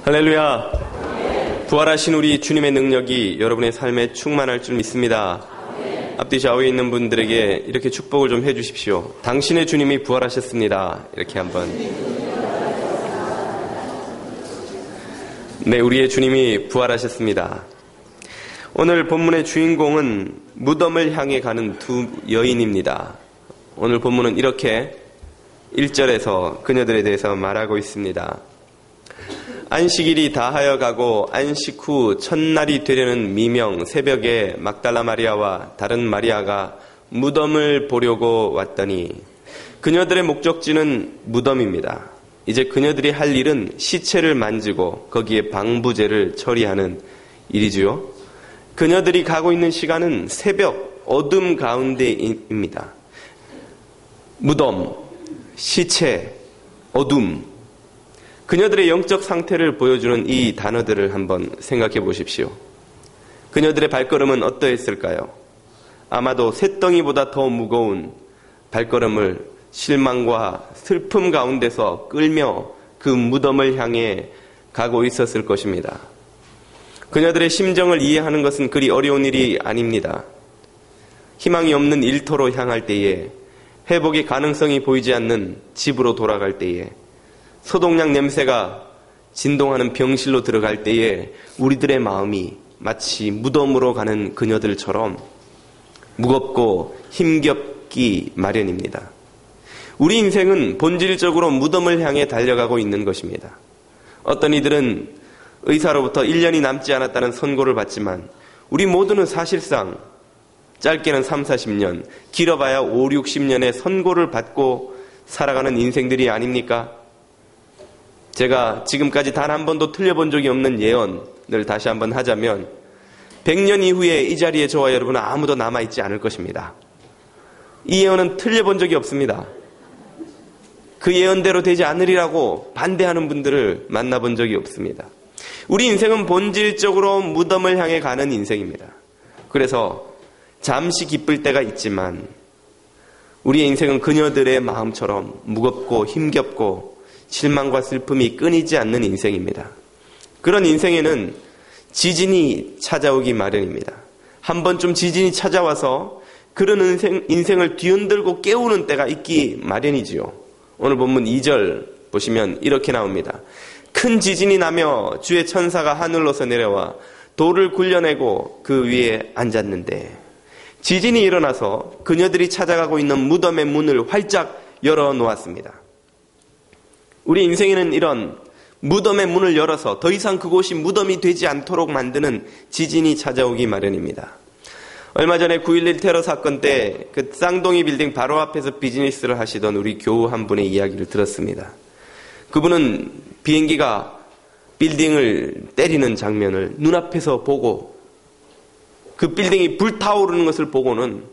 할렐루야. 부활하신 우리 주님의 능력이 여러분의 삶에 충만할 줄 믿습니다. 앞뒤 좌우에 있는 분들에게 이렇게 축복을 좀 해주십시오. 당신의 주님이 부활하셨습니다. 이렇게 한번. 네, 우리의 주님이 부활하셨습니다. 오늘 본문의 주인공은 무덤을 향해 가는 두 여인입니다. 오늘 본문은 이렇게 1절에서 그녀들에 대해서 말하고 있습니다. 안식일이 다하여 가고 안식 후 첫날이 되려는 미명 새벽에 막달라 마리아와 다른 마리아가 무덤을 보려고 왔더니 그녀들의 목적지는 무덤입니다. 이제 그녀들이 할 일은 시체를 만지고 거기에 방부제를 처리하는 일이지요. 그녀들이 가고 있는 시간은 새벽 어둠 가운데입니다. 무덤, 시체, 어둠. 그녀들의 영적 상태를 보여주는 이 단어들을 한번 생각해 보십시오. 그녀들의 발걸음은 어떠했을까요? 아마도 쇳덩이보다 더 무거운 발걸음을 실망과 슬픔 가운데서 끌며 그 무덤을 향해 가고 있었을 것입니다. 그녀들의 심정을 이해하는 것은 그리 어려운 일이 아닙니다. 희망이 없는 일터로 향할 때에, 회복의 가능성이 보이지 않는 집으로 돌아갈 때에, 소독약 냄새가 진동하는 병실로 들어갈 때에 우리들의 마음이 마치 무덤으로 가는 그녀들처럼 무겁고 힘겹기 마련입니다. 우리 인생은 본질적으로 무덤을 향해 달려가고 있는 것입니다. 어떤 이들은 의사로부터 1년이 남지 않았다는 선고를 받지만 우리 모두는 사실상 짧게는 3, 40년, 길어봐야 5, 60년의 선고를 받고 살아가는 인생들이 아닙니까? 제가 지금까지 단 한 번도 틀려본 적이 없는 예언을 다시 한번 하자면 100년 이후에 이 자리에 저와 여러분은 아무도 남아있지 않을 것입니다. 이 예언은 틀려본 적이 없습니다. 그 예언대로 되지 않으리라고 반대하는 분들을 만나본 적이 없습니다. 우리 인생은 본질적으로 무덤을 향해 가는 인생입니다. 그래서 잠시 기쁠 때가 있지만 우리의 인생은 그녀들의 마음처럼 무겁고 힘겹고 실망과 슬픔이 끊이지 않는 인생입니다. 그런 인생에는 지진이 찾아오기 마련입니다. 한 번쯤 지진이 찾아와서 그런 인생을 뒤흔들고 깨우는 때가 있기 마련이지요. 오늘 본문 2절 보시면 이렇게 나옵니다. 큰 지진이 나며 주의 천사가 하늘로서 내려와 돌을 굴려내고 그 위에 앉았는데, 지진이 일어나서 그녀들이 찾아가고 있는 무덤의 문을 활짝 열어놓았습니다. 우리 인생에는 이런 무덤의 문을 열어서 더 이상 그곳이 무덤이 되지 않도록 만드는 지진이 찾아오기 마련입니다. 얼마 전에 9.11 테러 사건 때 그 쌍둥이 빌딩 바로 앞에서 비즈니스를 하시던 우리 교우 한 분의 이야기를 들었습니다. 그분은 비행기가 빌딩을 때리는 장면을 눈앞에서 보고 그 빌딩이 불타오르는 것을 보고는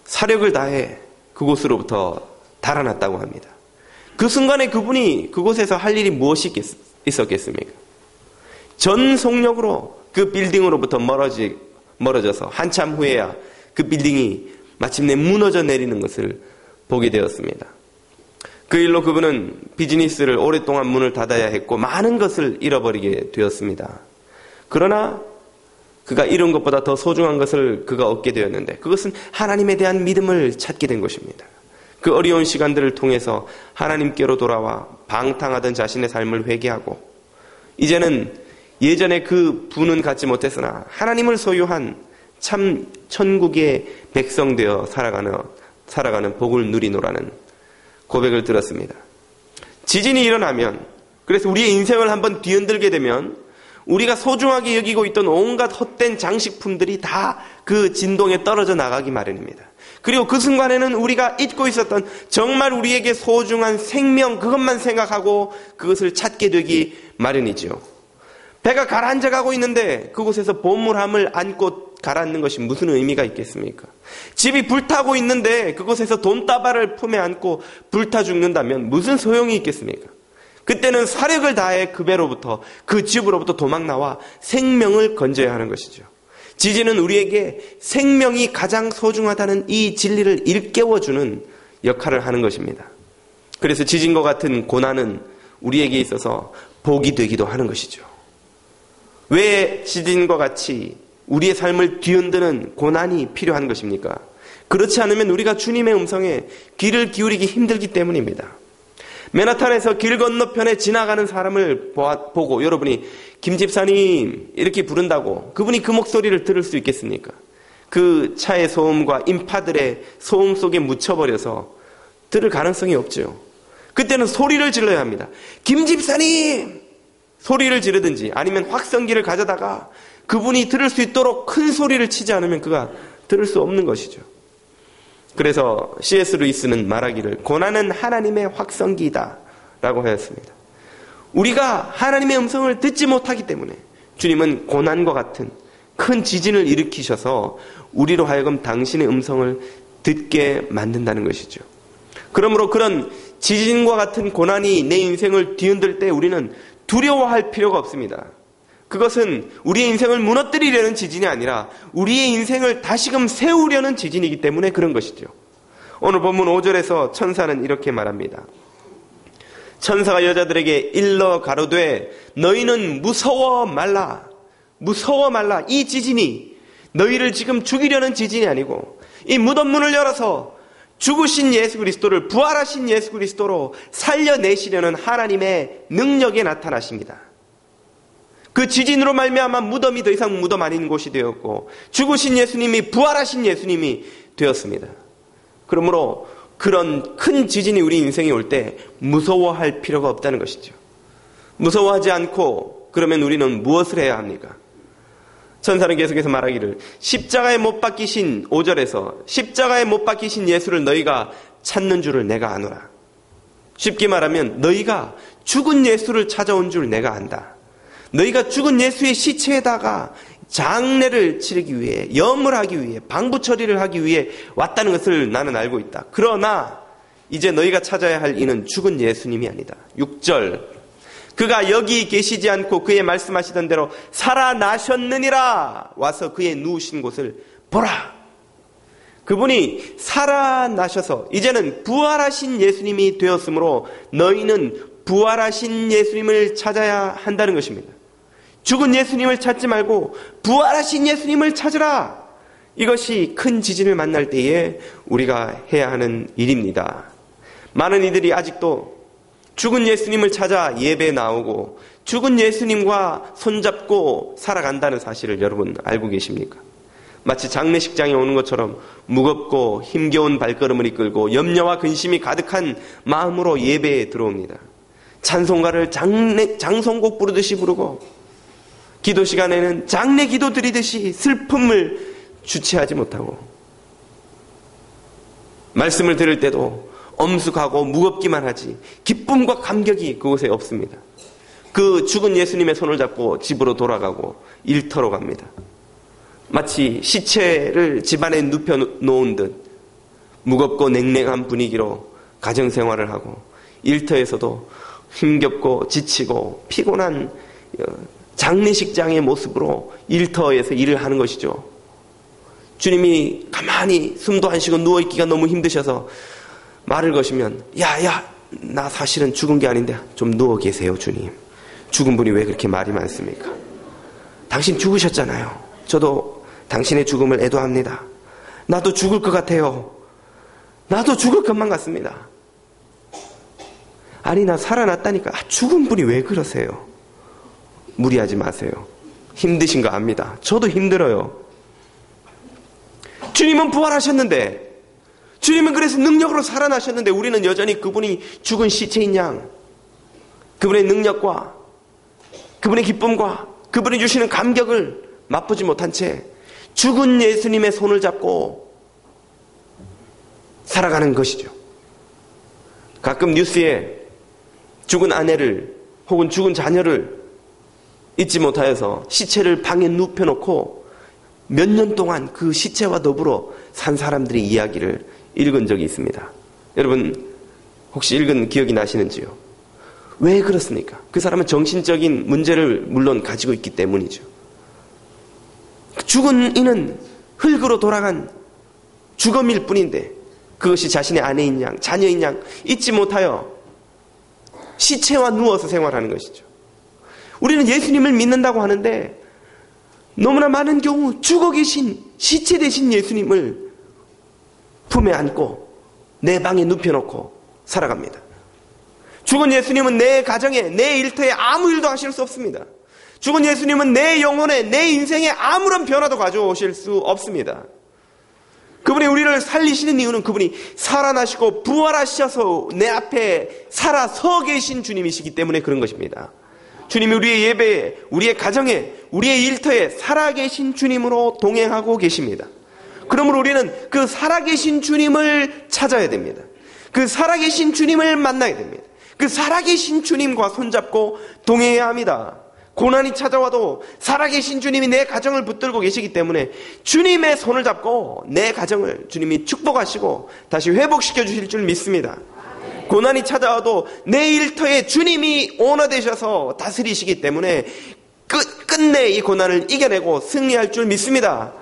사력을 다해 그곳으로부터 달아났다고 합니다. 그 순간에 그분이 그곳에서 할 일이 무엇이 있었겠습니까? 전 속력으로 그 빌딩으로부터 멀어져서 한참 후에야 그 빌딩이 마침내 무너져 내리는 것을 보게 되었습니다. 그 일로 그분은 비즈니스를 오랫동안 문을 닫아야 했고 많은 것을 잃어버리게 되었습니다. 그러나 그가 잃은 것보다 더 소중한 것을 그가 얻게 되었는데, 그것은 하나님에 대한 믿음을 찾게 된 것입니다. 그 어려운 시간들을 통해서 하나님께로 돌아와 방탕하던 자신의 삶을 회개하고, 이제는 예전에 그 부는 갖지 못했으나 하나님을 소유한 참 천국의 백성 되어 살아가는 복을 누리노라는 고백을 들었습니다. 지진이 일어나면, 그래서 우리의 인생을 한번 뒤흔들게 되면 우리가 소중하게 여기고 있던 온갖 헛된 장식품들이 다 그 진동에 떨어져 나가기 마련입니다. 그리고 그 순간에는 우리가 잊고 있었던 정말 우리에게 소중한 생명, 그것만 생각하고 그것을 찾게 되기 마련이죠. 배가 가라앉아 가고 있는데 그곳에서 보물함을 안고 가라앉는 것이 무슨 의미가 있겠습니까? 집이 불타고 있는데 그곳에서 돈다발을 품에 안고 불타 죽는다면 무슨 소용이 있겠습니까? 그때는 사력을 다해 그 배로부터, 그 집으로부터 도망 나와 생명을 건져야 하는 것이죠. 지진은 우리에게 생명이 가장 소중하다는 이 진리를 일깨워주는 역할을 하는 것입니다. 그래서 지진과 같은 고난은 우리에게 있어서 복이 되기도 하는 것이죠. 왜 지진과 같이 우리의 삶을 뒤흔드는 고난이 필요한 것입니까? 그렇지 않으면 우리가 주님의 음성에 귀를 기울이기 힘들기 때문입니다. 맨하탄에서 길 건너편에 지나가는 사람을 보고 여러분이 김 집사님 이렇게 부른다고 그분이 그 목소리를 들을 수 있겠습니까? 그 차의 소음과 인파들의 소음 속에 묻혀버려서 들을 가능성이 없죠. 그때는 소리를 질러야 합니다. 김 집사님! 소리를 지르든지 아니면 확성기를 가져다가 그분이 들을 수 있도록 큰 소리를 치지 않으면 그가 들을 수 없는 것이죠. 그래서 C.S. 루이스는 말하기를 고난은 하나님의 확성기이다 라고 하였습니다. 우리가 하나님의 음성을 듣지 못하기 때문에 주님은 고난과 같은 큰 지진을 일으키셔서 우리로 하여금 당신의 음성을 듣게 만든다는 것이죠. 그러므로 그런 지진과 같은 고난이 내 인생을 뒤흔들 때 우리는 두려워할 필요가 없습니다. 그것은 우리의 인생을 무너뜨리려는 지진이 아니라 우리의 인생을 다시금 세우려는 지진이기 때문에 그런 것이죠. 오늘 본문 5절에서 천사는 이렇게 말합니다. 천사가 여자들에게 일러 가로되 너희는 무서워 말라. 무서워 말라. 이 지진이 너희를 지금 죽이려는 지진이 아니고 이 무덤 문을 열어서 죽으신 예수 그리스도를 부활하신 예수 그리스도로 살려내시려는 하나님의 능력에 나타나십니다. 그 지진으로 말미암아 무덤이 더 이상 무덤 아닌 곳이 되었고 죽으신 예수님이 부활하신 예수님이 되었습니다. 그러므로 그런 큰 지진이 우리 인생에 올 때 무서워할 필요가 없다는 것이죠. 무서워하지 않고 그러면 우리는 무엇을 해야 합니까? 천사는 계속해서 말하기를 십자가에 못 박히신 5절에서 십자가에 못 박히신 예수를 너희가 찾는 줄을 내가 아노라. 쉽게 말하면 너희가 죽은 예수를 찾아온 줄 내가 안다. 너희가 죽은 예수의 시체에다가 장례를 치르기 위해 염을 하기 위해 방부 처리를 하기 위해 왔다는 것을 나는 알고 있다. 그러나 이제 너희가 찾아야 할 이는 죽은 예수님이 아니다. 6절 그가 여기 계시지 않고 그의 말씀하시던 대로 살아나셨느니라. 와서 그의 누우신 곳을 보라. 그분이 살아나셔서 이제는 부활하신 예수님이 되었으므로 너희는 부활하신 예수님을 찾아야 한다는 것입니다. 죽은 예수님을 찾지 말고 부활하신 예수님을 찾으라. 이것이 큰 지진을 만날 때에 우리가 해야 하는 일입니다. 많은 이들이 아직도 죽은 예수님을 찾아 예배에 나오고 죽은 예수님과 손잡고 살아간다는 사실을 여러분 알고 계십니까? 마치 장례식장에 오는 것처럼 무겁고 힘겨운 발걸음을 이끌고 염려와 근심이 가득한 마음으로 예배에 들어옵니다. 찬송가를 장송곡 부르듯이 부르고 기도 시간에는 장례 기도 드리듯이 슬픔을 주체하지 못하고 말씀을 들을 때도 엄숙하고 무겁기만 하지 기쁨과 감격이 그곳에 없습니다. 그 죽은 예수님의 손을 잡고 집으로 돌아가고 일터로 갑니다. 마치 시체를 집안에 눕혀놓은 듯 무겁고 냉랭한 분위기로 가정생활을 하고 일터에서도 힘겹고 지치고 피곤한 장례식장의 모습으로 일터에서 일을 하는 것이죠. 주님이 가만히 숨도 안 쉬고 누워있기가 너무 힘드셔서 말을 거시면 나 사실은 죽은 게 아닌데 좀 누워 계세요 주님. 죽은 분이 왜 그렇게 말이 많습니까? 당신 죽으셨잖아요. 저도 당신의 죽음을 애도합니다. 나도 죽을 것 같아요. 나도 죽을 것만 같습니다. 아니 나 살아났다니까. 죽은 분이 왜 그러세요? 무리하지 마세요. 힘드신 거 압니다. 저도 힘들어요. 주님은 부활하셨는데 주님은 그래서 능력으로 살아나셨는데 우리는 여전히 그분이 죽은 시체인 양 그분의 능력과 그분의 기쁨과 그분이 주시는 감격을 맛보지 못한 채 죽은 예수님의 손을 잡고 살아가는 것이죠. 가끔 뉴스에 죽은 아내를 혹은 죽은 자녀를 잊지 못하여서 시체를 방에 눕혀놓고 몇 년 동안 그 시체와 더불어 산 사람들의 이야기를 읽은 적이 있습니다. 여러분 혹시 읽은 기억이 나시는지요? 왜 그렇습니까? 그 사람은 정신적인 문제를 물론 가지고 있기 때문이죠. 죽은 이는 흙으로 돌아간 주검일 뿐인데 그것이 자신의 아내인 양, 자녀인 양 잊지 못하여 시체와 누워서 생활하는 것이죠. 우리는 예수님을 믿는다고 하는데 너무나 많은 경우 죽어 계신 시체 되신 예수님을 품에 안고 내 방에 눕혀놓고 살아갑니다. 죽은 예수님은 내 가정에, 내 일터에 아무 일도 하실 수 없습니다. 죽은 예수님은 내 영혼에, 내 인생에 아무런 변화도 가져오실 수 없습니다. 그분이 우리를 살리시는 이유는 그분이 살아나시고 부활하셔서 내 앞에 살아 서 계신 주님이시기 때문에 그런 것입니다. 주님이 우리의 예배에, 우리의 가정에, 우리의 일터에 살아계신 주님으로 동행하고 계십니다. 그러므로 우리는 그 살아계신 주님을 찾아야 됩니다. 그 살아계신 주님을 만나야 됩니다. 그 살아계신 주님과 손잡고 동행해야 합니다. 고난이 찾아와도 살아계신 주님이 내 가정을 붙들고 계시기 때문에 주님의 손을 잡고 내 가정을 주님이 축복하시고 다시 회복시켜 주실 줄 믿습니다. 고난이 찾아와도 내 일터에 주님이 오너 되셔서 다스리시기 때문에 끝내 이 고난을 이겨내고 승리할 줄 믿습니다.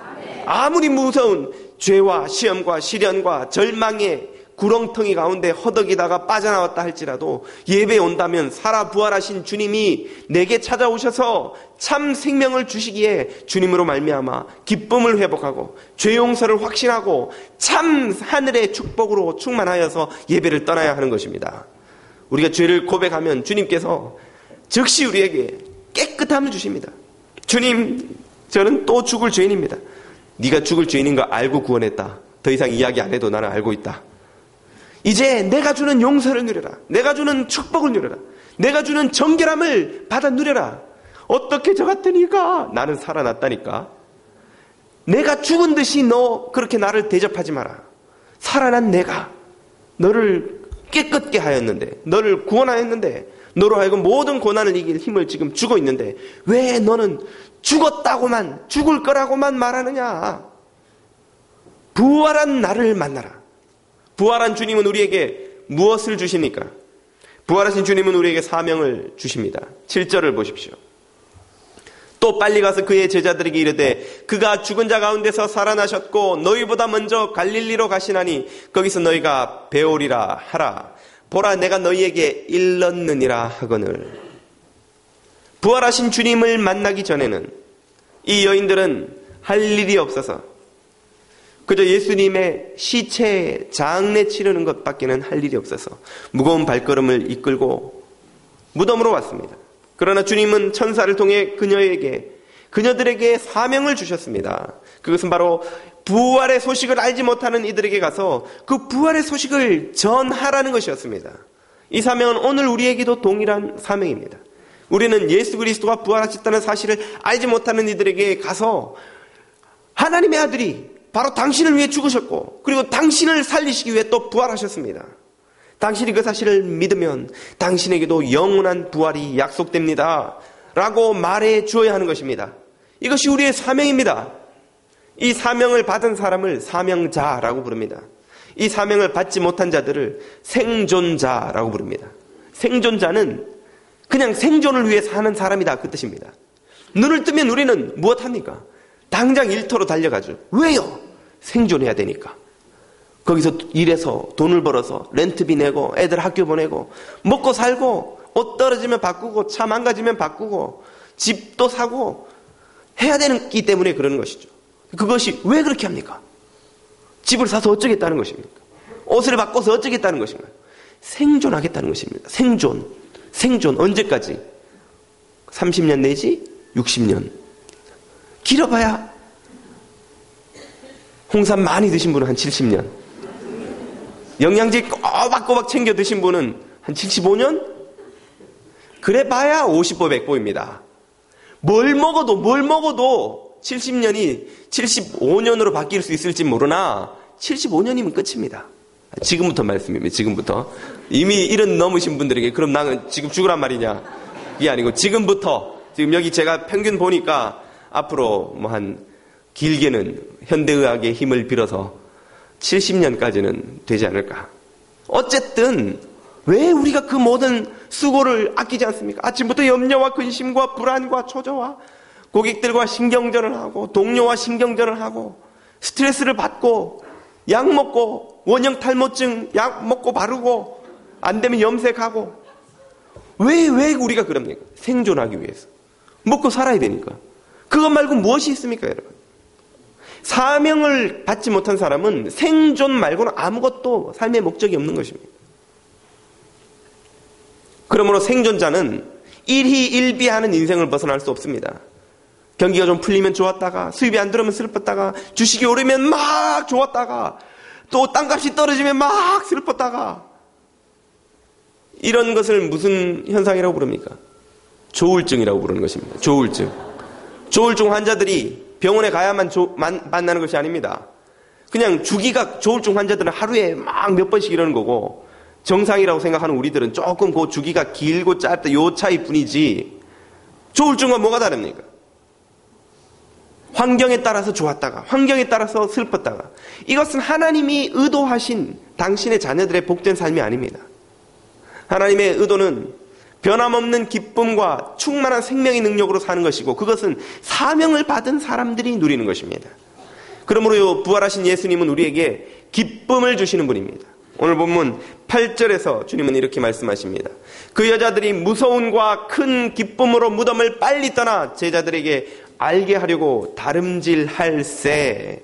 아무리 무서운 죄와 시험과 시련과 절망의 구렁텅이 가운데 허덕이다가 빠져나왔다 할지라도 예배에 온다면 살아 부활하신 주님이 내게 찾아오셔서 참 생명을 주시기에 주님으로 말미암아 기쁨을 회복하고 죄 용서를 확신하고 참 하늘의 축복으로 충만하여서 예배를 떠나야 하는 것입니다. 우리가 죄를 고백하면 주님께서 즉시 우리에게 깨끗함을 주십니다. 주님, 저는 또 죽을 죄인입니다. 네가 죽을 죄인인 거 알고 구원했다. 더 이상 이야기 안 해도 나는 알고 있다. 이제 내가 주는 용서를 누려라. 내가 주는 축복을 누려라. 내가 주는 정결함을 받아 누려라. 어떻게 저 같으니까? 나는 살아났다니까. 내가 죽은 듯이 너 그렇게 나를 대접하지 마라. 살아난 내가 너를 깨끗게 하였는데, 너를 구원하였는데, 너로 하여금 모든 고난을 이길 힘을 지금 주고 있는데 왜 너는 죽었다고만, 죽을 거라고만 말하느냐. 부활한 나를 만나라. 부활한 주님은 우리에게 무엇을 주십니까? 부활하신 주님은 우리에게 사명을 주십니다. 7절을 보십시오. 또 빨리 가서 그의 제자들에게 이르되 그가 죽은 자 가운데서 살아나셨고 너희보다 먼저 갈릴리로 가시나니 거기서 너희가 배우리라 하라. 보라, 내가 너희에게 일렀느니라 하거늘. 부활하신 주님을 만나기 전에는 이 여인들은 할 일이 없어서 그저 예수님의 시체에 장례 치르는 것밖에는 할 일이 없어서 무거운 발걸음을 이끌고 무덤으로 왔습니다. 그러나 주님은 천사를 통해 그녀들에게 사명을 주셨습니다. 그것은 바로 부활의 소식을 알지 못하는 이들에게 가서 그 부활의 소식을 전하라는 것이었습니다. 이 사명은 오늘 우리에게도 동일한 사명입니다. 우리는 예수 그리스도가 부활하셨다는 사실을 알지 못하는 이들에게 가서 하나님의 아들이 바로 당신을 위해 죽으셨고 그리고 당신을 살리시기 위해 또 부활하셨습니다. 당신이 그 사실을 믿으면 당신에게도 영원한 부활이 약속됩니다 라고 말해 주어야 하는 것입니다. 이것이 우리의 사명입니다. 이 사명을 받은 사람을 사명자라고 부릅니다. 이 사명을 받지 못한 자들을 생존자라고 부릅니다. 생존자는 그냥 생존을 위해 사는 사람이다, 그 뜻입니다. 눈을 뜨면 우리는 무엇합니까? 당장 일터로 달려가죠. 왜요? 생존해야 되니까. 거기서 일해서 돈을 벌어서 렌트비 내고 애들 학교 보내고 먹고 살고 옷 떨어지면 바꾸고 차 망가지면 바꾸고 집도 사고 해야 되기 때문에 그러는 것이죠. 그것이 왜 그렇게 합니까? 집을 사서 어쩌겠다는 것입니까? 옷을 바꿔서 어쩌겠다는 것인가요? 생존하겠다는 것입니다. 생존 언제까지? 30년 내지 60년. 길어봐야 홍삼 많이 드신 분은 한 70년, 영양제 꼬박꼬박 챙겨 드신 분은 한 75년? 그래 봐야 50보 100보입니다. 뭘 먹어도 70년이 75년으로 바뀔 수 있을지 모르나 75년이면 끝입니다. 지금부터 말씀입니다. 지금부터. 이미 70 넘으신 분들에게 그럼 나는 지금 죽으란 말이냐? 이게 아니고 지금부터, 지금 여기 제가 평균 보니까 앞으로 뭐 한 길게는 현대의학의 힘을 빌어서 70년까지는 되지 않을까. 어쨌든 왜 우리가 그 모든 수고를 아끼지 않습니까? 아침부터 염려와 근심과 불안과 초조와 고객들과 신경전을 하고 동료와 신경전을 하고 스트레스를 받고 약 먹고 원형 탈모증 약 먹고 바르고 안 되면 염색하고 왜 우리가 그럽니까? 생존하기 위해서. 먹고 살아야 되니까. 그것 말고 무엇이 있습니까, 여러분? 사명을 받지 못한 사람은 생존 말고는 아무것도 삶의 목적이 없는 것입니다. 그러므로 생존자는 일희일비하는 인생을 벗어날 수 없습니다. 경기가 좀 풀리면 좋았다가, 수입이 안 들어오면 슬펐다가, 주식이 오르면 막 좋았다가, 또 땅값이 떨어지면 막 슬펐다가, 이런 것을 무슨 현상이라고 부릅니까? 조울증이라고 부르는 것입니다. 조울증. 조울증 환자들이 병원에 가야만 만나는 것이 아닙니다. 그냥 주기가 조울증 환자들은 하루에 막 몇 번씩 이러는 거고, 정상이라고 생각하는 우리들은 조금 그 주기가 길고 짧다 요 차이뿐이지, 조울증과 뭐가 다릅니까? 환경에 따라서 좋았다가, 환경에 따라서 슬펐다가, 이것은 하나님이 의도하신 당신의 자녀들의 복된 삶이 아닙니다. 하나님의 의도는 변함없는 기쁨과 충만한 생명의 능력으로 사는 것이고, 그것은 사명을 받은 사람들이 누리는 것입니다. 그러므로 부활하신 예수님은 우리에게 기쁨을 주시는 분입니다. 오늘 본문 8절에서 주님은 이렇게 말씀하십니다. 그 여자들이 무서움과 큰 기쁨으로 무덤을 빨리 떠나 제자들에게 알게 하려고 다름질할세.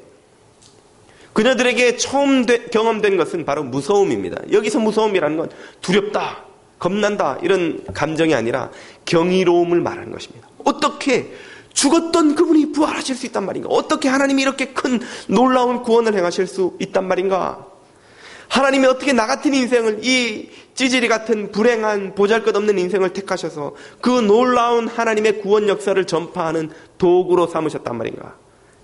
그녀들에게 처음 경험된 것은 바로 무서움입니다. 여기서 무서움이라는 건 두렵다, 겁난다 이런 감정이 아니라 경이로움을 말하는 것입니다. 어떻게 죽었던 그분이 부활하실 수 있단 말인가? 어떻게 하나님이 이렇게 큰 놀라운 구원을 행하실 수 있단 말인가? 하나님이 어떻게 나 같은 인생을, 이 찌질이 같은 불행한 보잘것없는 인생을 택하셔서 그 놀라운 하나님의 구원 역사를 전파하는 도구로 삼으셨단 말인가?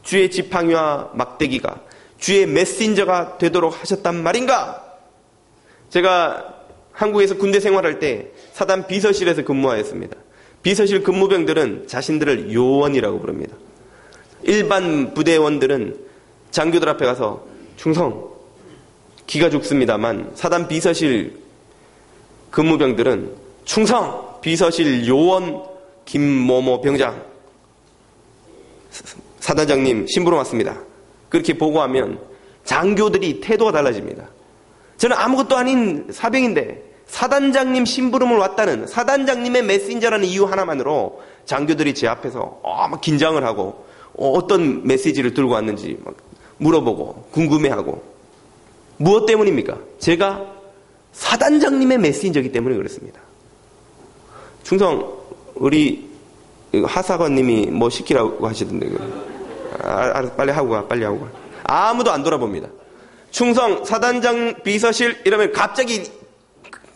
주의 지팡이와 막대기가 주의 메신저가 되도록 하셨단 말인가? 제가 한국에서 군대 생활할 때 사단 비서실에서 근무하였습니다. 비서실 근무병들은 자신들을 요원이라고 부릅니다. 일반 부대원들은 장교들 앞에 가서 충성, 기가 죽습니다만, 사단 비서실 근무병들은 충성, 비서실 요원 김모모 병장, 사단장님 심부름 왔습니다. 그렇게 보고하면 장교들이 태도가 달라집니다. 저는 아무것도 아닌 사병인데 사단장님 심부름을 왔다는, 사단장님의 메신저라는 이유 하나만으로 장교들이 제 앞에서 막 긴장을 하고 어떤 메시지를 들고 왔는지 막 물어보고 궁금해하고. 무엇 때문입니까? 제가 사단장님의 메신저이기 때문에 그렇습니다. 충성, 우리 하사관님이 뭐 시키라고 하시던데. 알았어, 빨리 하고 가, 빨리 하고 가. 아무도 안 돌아봅니다. 충성, 사단장 비서실 이러면 갑자기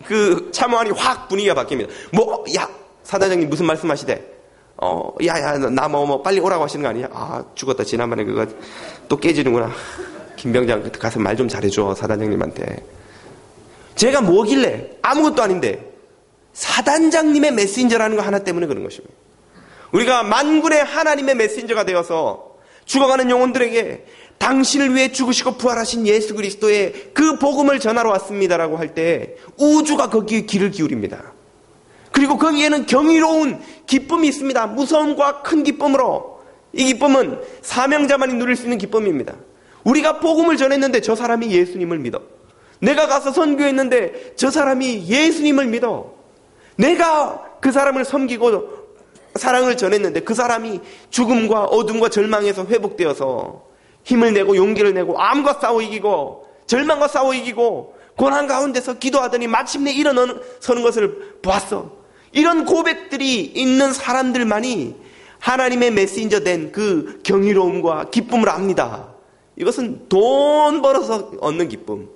그 참호안이 확 분위기가 바뀝니다. 야, 사단장님 무슨 말씀하시대? 나 빨리 오라고 하시는 거 아니야? 아, 죽었다. 지난번에 그거 또 깨지는구나. 김병장 가서 말 좀 잘해줘, 사단장님한테. 제가 뭐길래 아무것도 아닌데 사단장님의 메신저라는 거 하나 때문에 그런 것입니다. 우리가 만군의 하나님의 메신저가 되어서 죽어가는 영혼들에게 당신을 위해 죽으시고 부활하신 예수 그리스도의 그 복음을 전하러 왔습니다라고 할 때 우주가 거기에 귀를 기울입니다. 그리고 거기에는 경이로운 기쁨이 있습니다. 무서움과 큰 기쁨으로. 이 기쁨은 사명자만이 누릴 수 있는 기쁨입니다. 우리가 복음을 전했는데 저 사람이 예수님을 믿어. 내가 가서 선교했는데 저 사람이 예수님을 믿어. 내가 그 사람을 섬기고 사랑을 전했는데 그 사람이 죽음과 어둠과 절망에서 회복되어서 힘을 내고 용기를 내고 암과 싸워 이기고 절망과 싸워 이기고 고난 가운데서 기도하더니 마침내 일어서는 것을 보았어. 이런 고백들이 있는 사람들만이 하나님의 메신저 된 그 경이로움과 기쁨을 압니다. 이것은 돈 벌어서 얻는 기쁨,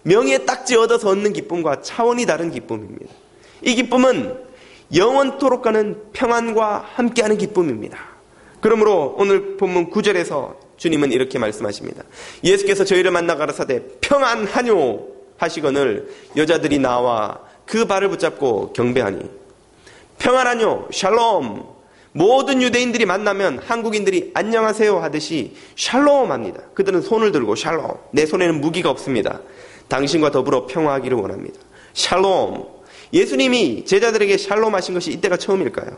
명예 딱지 얻어서 얻는 기쁨과 차원이 다른 기쁨입니다. 이 기쁨은 영원토록 가는 평안과 함께하는 기쁨입니다. 그러므로 오늘 본문 9절에서 주님은 이렇게 말씀하십니다. 예수께서 저희를 만나 가라사대 평안하뇨 하시거늘 여자들이 나와 그 발을 붙잡고 경배하니, 평안하뇨, 샬롬. 모든 유대인들이 만나면 한국인들이 안녕하세요 하듯이 샬롬 합니다. 그들은 손을 들고 샬롬, 내 손에는 무기가 없습니다. 당신과 더불어 평화하기를 원합니다. 샬롬. 예수님이 제자들에게 샬롬 하신 것이 이때가 처음일까요?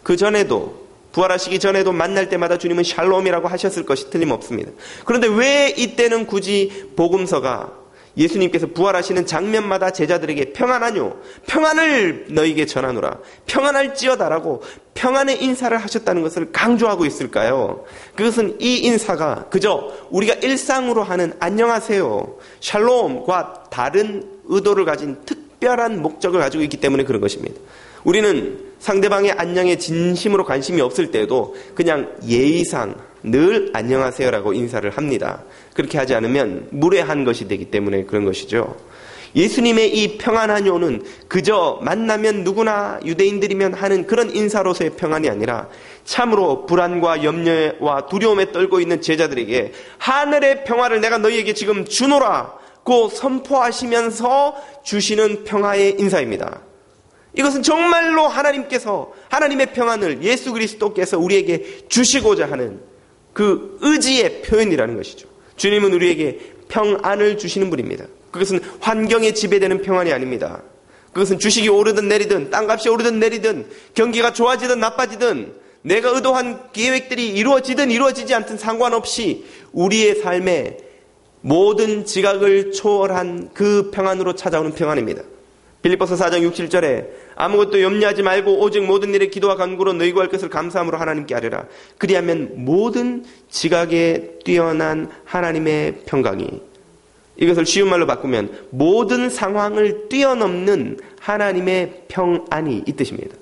그 전에도, 부활하시기 전에도 만날 때마다 주님은 샬롬이라고 하셨을 것이 틀림없습니다. 그런데 왜 이때는 굳이 복음서가 예수님께서 부활하시는 장면마다 제자들에게 평안하뇨, 평안을 너희에게 전하노라, 평안할지어다라고 평안의 인사를 하셨다는 것을 강조하고 있을까요? 그것은 이 인사가 그저 우리가 일상으로 하는 안녕하세요, 샬롬과 다른 의도를 가진 특별한 목적을 가지고 있기 때문에 그런 것입니다. 우리는 상대방의 안녕에 진심으로 관심이 없을 때도 그냥 예의상 늘 안녕하세요라고 인사를 합니다. 그렇게 하지 않으면 무례한 것이 되기 때문에 그런 것이죠. 예수님의 이 평안하뇨는 그저 만나면 누구나 유대인들이면 하는 그런 인사로서의 평안이 아니라 참으로 불안과 염려와 두려움에 떨고 있는 제자들에게 하늘의 평화를 내가 너희에게 지금 주노라고 선포하시면서 주시는 평화의 인사입니다. 이것은 정말로 하나님께서 하나님의 평안을 예수 그리스도께서 우리에게 주시고자 하는 그 의지의 표현이라는 것이죠. 주님은 우리에게 평안을 주시는 분입니다. 그것은 환경에 지배되는 평안이 아닙니다. 그것은 주식이 오르든 내리든 땅값이 오르든 내리든 경기가 좋아지든 나빠지든 내가 의도한 계획들이 이루어지든 이루어지지 않든 상관없이 우리의 삶에 모든 지각을 초월한 그 평안으로 찾아오는 평안입니다. 빌립보서 4장 6, 7절에 아무것도 염려하지 말고 오직 모든 일에 기도와 간구로 너희 구할 것을 감사함으로 하나님께 아뢰라. 그리하면 모든 지각에 뛰어난 하나님의 평강이, 이것을 쉬운 말로 바꾸면 모든 상황을 뛰어넘는 하나님의 평안이 이 뜻입니다.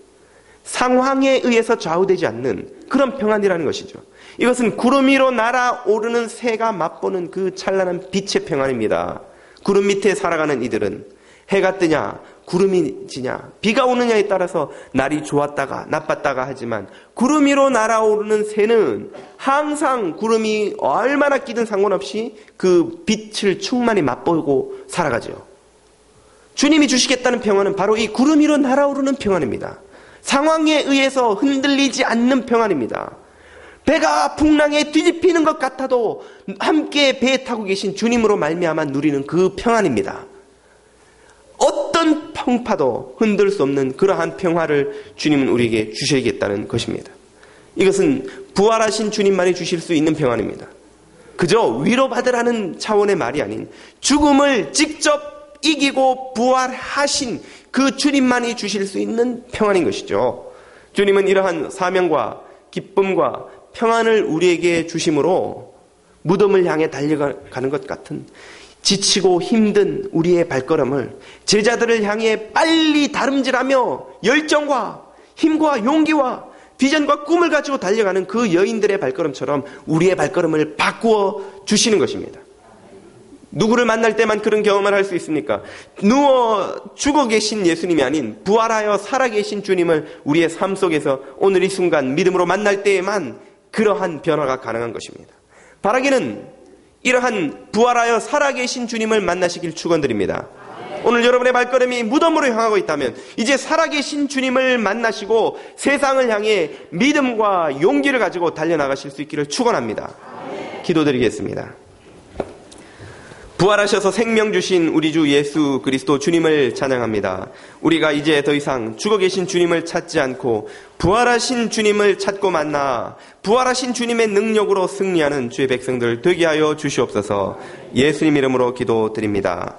상황에 의해서 좌우되지 않는 그런 평안이라는 것이죠. 이것은 구름 위로 날아오르는 새가 맛보는 그 찬란한 빛의 평안입니다. 구름 밑에 살아가는 이들은 해가 뜨냐 구름이 지냐 비가 오느냐에 따라서 날이 좋았다가 나빴다가 하지만 구름 위로 날아오르는 새는 항상 구름이 얼마나 끼든 상관없이 그 빛을 충만히 맛보고 살아가죠. 주님이 주시겠다는 평안은 바로 이 구름 위로 날아오르는 평안입니다. 상황에 의해서 흔들리지 않는 평안입니다. 배가 풍랑에 뒤집히는 것 같아도 함께 배에 타고 계신 주님으로 말미암아 누리는 그 평안입니다. 어떤 풍파도 흔들 수 없는 그러한 평화를 주님은 우리에게 주셔야겠다는 것입니다. 이것은 부활하신 주님만이 주실 수 있는 평안입니다. 그저 위로받으라는 차원의 말이 아닌 죽음을 직접 이기고 부활하신 그 주님만이 주실 수 있는 평안인 것이죠. 주님은 이러한 사명과 기쁨과 평안을 우리에게 주심으로 무덤을 향해 달려가는 것 같은 지치고 힘든 우리의 발걸음을 제자들을 향해 빨리 다름질하며 열정과 힘과 용기와 비전과 꿈을 가지고 달려가는 그 여인들의 발걸음처럼 우리의 발걸음을 바꾸어 주시는 것입니다. 누구를 만날 때만 그런 경험을 할 수 있습니까? 누워 죽어 계신 예수님이 아닌 부활하여 살아계신 주님을 우리의 삶 속에서 오늘 이 순간 믿음으로 만날 때에만 그러한 변화가 가능한 것입니다. 바라기는 이러한 부활하여 살아계신 주님을 만나시길 축원드립니다. 오늘 여러분의 발걸음이 무덤으로 향하고 있다면 이제 살아계신 주님을 만나시고 세상을 향해 믿음과 용기를 가지고 달려나가실 수 있기를 축원합니다. 기도드리겠습니다. 부활하셔서 생명 주신 우리 주 예수 그리스도 주님을 찬양합니다. 우리가 이제 더 이상 죽어 계신 주님을 찾지 않고 부활하신 주님을 찾고 만나 부활하신 주님의 능력으로 승리하는 주의 백성들 되게 하여 주시옵소서. 예수님 이름으로 기도드립니다.